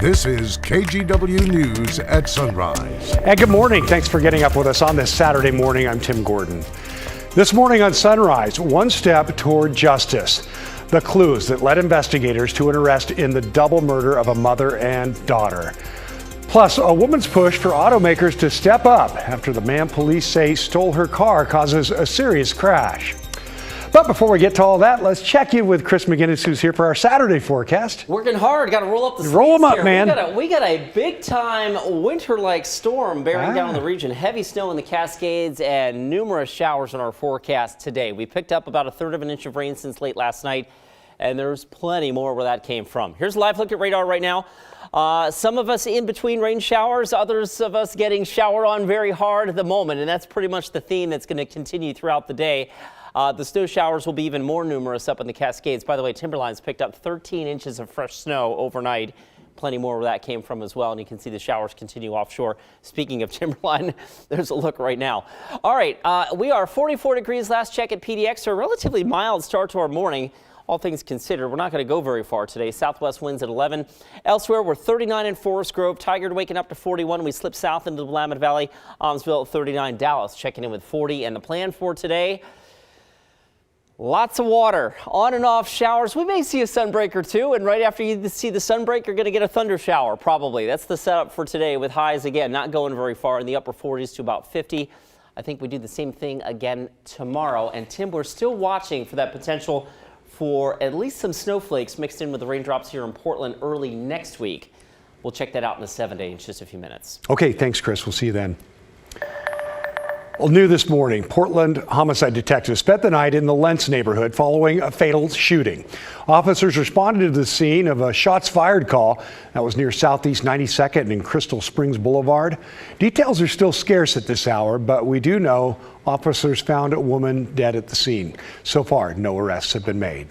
This is KGW News at Sunrise. And good morning. Thanks for getting up with us on this Saturday morning. I'm Tim Gordon. This morning on Sunrise, one step toward justice. The clues that led investigators to an arrest in the double murder of a mother and daughter. Plus, a woman's push for automakers to step up after the man police say stole her car causes a serious crash. But before we get to all that, let's check in with Chris McGinnis, who's here for our Saturday forecast. Working hard. Got to roll up the sleeves. Roll them up, here. man. We got a big-time winter-like storm bearing down the region. Heavy snow in the Cascades and numerous showers in our forecast today. We picked up about 1/3 of an inch of rain since late last night, and there's plenty more where that came from. Here's a live look at radar right now. Some of us in between rain showers, others of us getting showered on very hard at the moment, and that's pretty much the theme that's going to continue throughout the day. The snow showers will be even more numerous up in the Cascades. By the way, Timberline's picked up 13 inches of fresh snow overnight. Plenty more where that came from as well, and you can see the showers continue offshore. Speaking of Timberline, there's a look right now. All right, we are 44 degrees last check at PDX, so a relatively mild start to our morning. All things considered, we're not going to go very far today. Southwest winds at 11. Elsewhere, we're 39 in Forest Grove. Tigard waking up to 41. We slip south into the Willamette Valley. Almsville at 39. Dallas checking in with 40. And the plan for today, lots of water, on and off showers. We may see a sunbreak or two, and right after you see the sunbreak, you're going to get a thunder shower, probably. That's the setup for today with highs, again, not going very far in the upper 40s to about 50. I think we do the same thing again tomorrow. And Tim, we're still watching for that potential for at least some snowflakes mixed in with the raindrops here in Portland early next week. We'll check that out in a 7-day in just a few minutes. Okay, thanks, Chris. We'll see you then. Well, new this morning, Portland homicide detectives spent the night in the Lentz neighborhood following a fatal shooting. Officers responded to the scene of a shots fired call that was near Southeast 92nd and Crystal Springs Boulevard. Details are still scarce at this hour, but we do know officers found a woman dead at the scene. So far, no arrests have been made.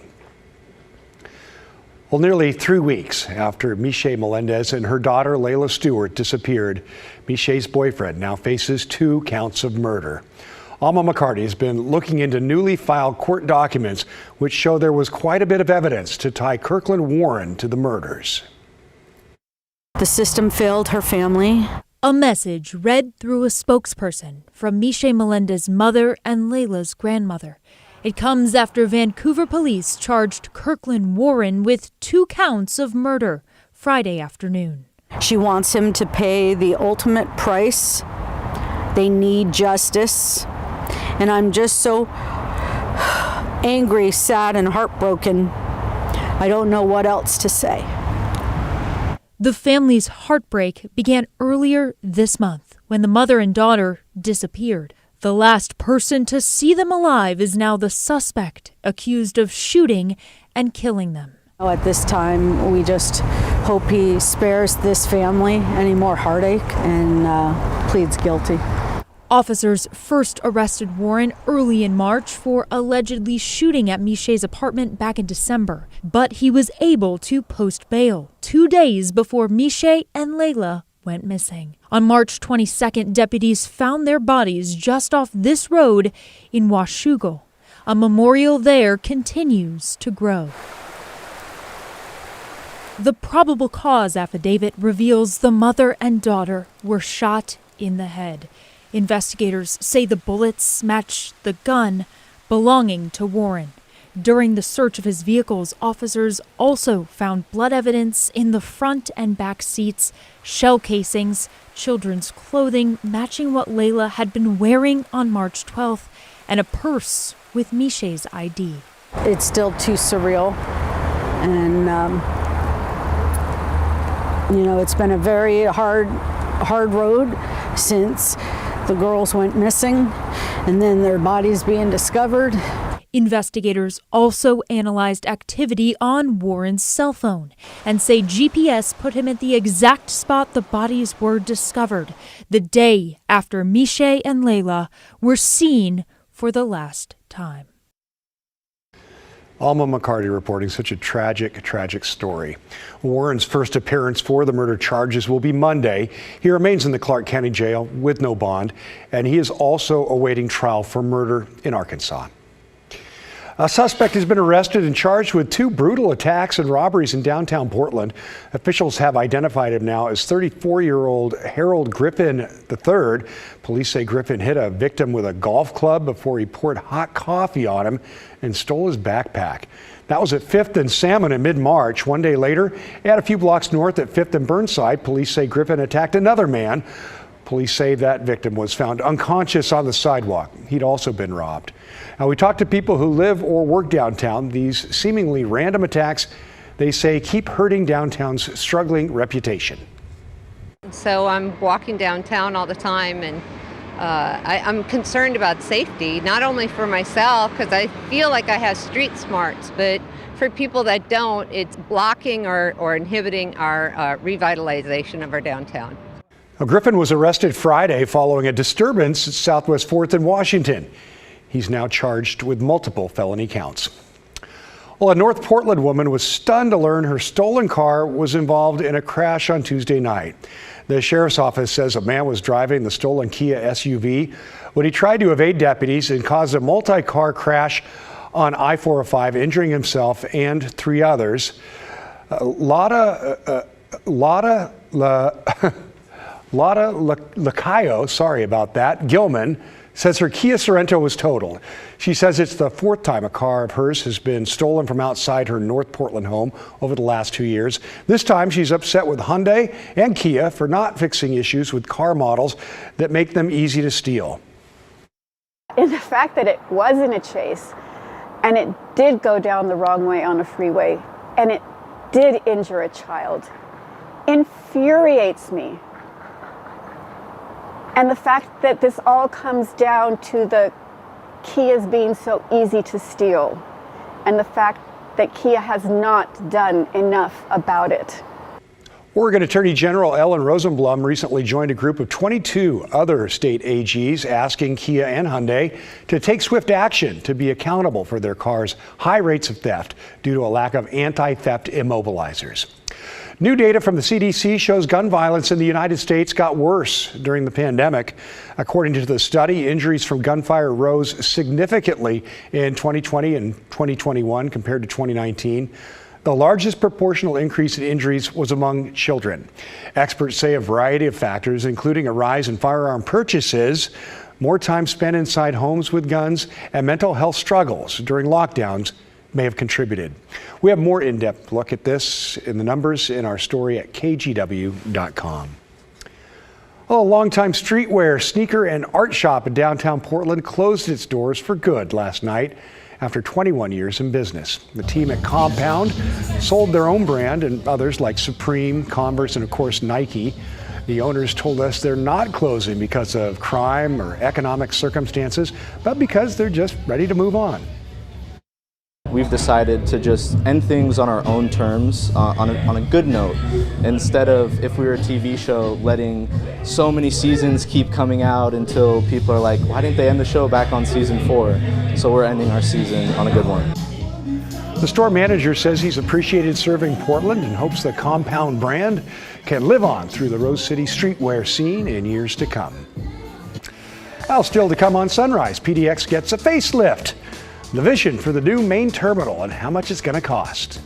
Well, nearly 3 weeks after Michelle Melendez and her daughter Layla Stewart disappeared, Michelle's boyfriend now faces 2 counts of murder. Alma McCarty has been looking into newly filed court documents which show there was quite a bit of evidence to tie Kirkland Warren to the murders. The system failed her family. A message read through a spokesperson from Michelle Melendez's mother and Layla's grandmother. It comes after Vancouver police charged Kirkland Warren with 2 counts of murder Friday afternoon. She wants him to pay the ultimate price. They need justice. And I'm just so angry, sad, and heartbroken. I don't know what else to say. The family's heartbreak began earlier this month when the mother and daughter disappeared. The last person to see them alive is now the suspect accused of shooting and killing them. At this time, we just hope he spares this family any more heartache and pleads guilty. Officers first arrested Warren early in March for allegedly shooting at Michelle's apartment back in December, but he was able to post bail 2 days before Michelle and Layla went missing. On March 22nd, deputies found their bodies just off this road in Washougal. A memorial there continues to grow. The probable cause affidavit reveals the mother and daughter were shot in the head. Investigators say the bullets match the gun belonging to Warren. During the search of his vehicles, officers also found blood evidence in the front and back seats, shell casings, children's clothing matching what Layla had been wearing on March 12th, and a purse with Michelle's ID. It's still too surreal. And, it's been a very hard road since the girls went missing and then their bodies being discovered. Investigators also analyzed activity on Warren's cell phone and say GPS put him at the exact spot the bodies were discovered, the day after Michelle and Layla were seen for the last time. Alma McCarty reporting such a tragic story. Warren's first appearance for the murder charges will be Monday. He remains in the Clark County Jail with no bond, and he is also awaiting trial for murder in Arkansas. A suspect has been arrested and charged with 2 brutal attacks and robberies in downtown Portland. Officials have identified him now as 34-year-old Harold Griffin III. Police say Griffin hit a victim with a golf club before he poured hot coffee on him and stole his backpack. That was at 5th and Salmon in mid-March. One day later, at a few blocks north at 5th and Burnside, police say Griffin attacked another man. Police say that victim was found unconscious on the sidewalk. He'd also been robbed. Now, we talked to people who live or work downtown. These seemingly random attacks, they say, keep hurting downtown's struggling reputation. So I'm walking downtown all the time, and I'm concerned about safety, not only for myself, because I feel like I have street smarts, but for people that don't, it's blocking or inhibiting our revitalization of our downtown. Now, Griffin was arrested Friday following a disturbance at Southwest 4th in Washington. He's now charged with multiple felony counts. Well, a North Portland woman was stunned to learn her stolen car was involved in a crash on Tuesday night. The sheriff's office says a man was driving the stolen Kia SUV when he tried to evade deputies and caused a multi-car crash on I-405, injuring himself and 3 others. Lotta Lacayo, sorry about that, Gilman, says her Kia Sorento was totaled. She says it's the 4th time a car of hers has been stolen from outside her North Portland home over the last 2 years. This time she's upset with Hyundai and Kia for not fixing issues with car models that make them easy to steal. And the fact that it wasn't a chase and it did go down the wrong way on a freeway and it did injure a child infuriates me. And the fact that this all comes down to the Kias being so easy to steal, and the fact that Kia has not done enough about it. Oregon Attorney General Ellen Rosenblum recently joined a group of 22 other state AGs asking Kia and Hyundai to take swift action to be accountable for their cars' high rates of theft due to a lack of anti-theft immobilizers. New data from the CDC shows gun violence in the United States got worse during the pandemic. According to the study, injuries from gunfire rose significantly in 2020 and 2021 compared to 2019. The largest proportional increase in injuries was among children. Experts say a variety of factors, including a rise in firearm purchases, more time spent inside homes with guns, and mental health struggles during lockdowns may have contributed. We have more in-depth look at this in the numbers in our story at KGW.com. A longtime streetwear, sneaker, and art shop in downtown Portland closed its doors for good last night after 21 years in business. The team at Compound sold their own brand and others like Supreme, Converse, and of course Nike. The owners told us they're not closing because of crime or economic circumstances, but because they're just ready to move on. We've decided to just end things on our own terms, on a good note, instead of, if we were a TV show, letting so many seasons keep coming out until people are like, why didn't they end the show back on season 4? So we're ending our season on a good one. The store manager says he's appreciated serving Portland and hopes the Compound brand can live on through the Rose City streetwear scene in years to come. Well, still to come on Sunrise, PDX gets a facelift. The vision for the new main terminal and how much it's going to cost.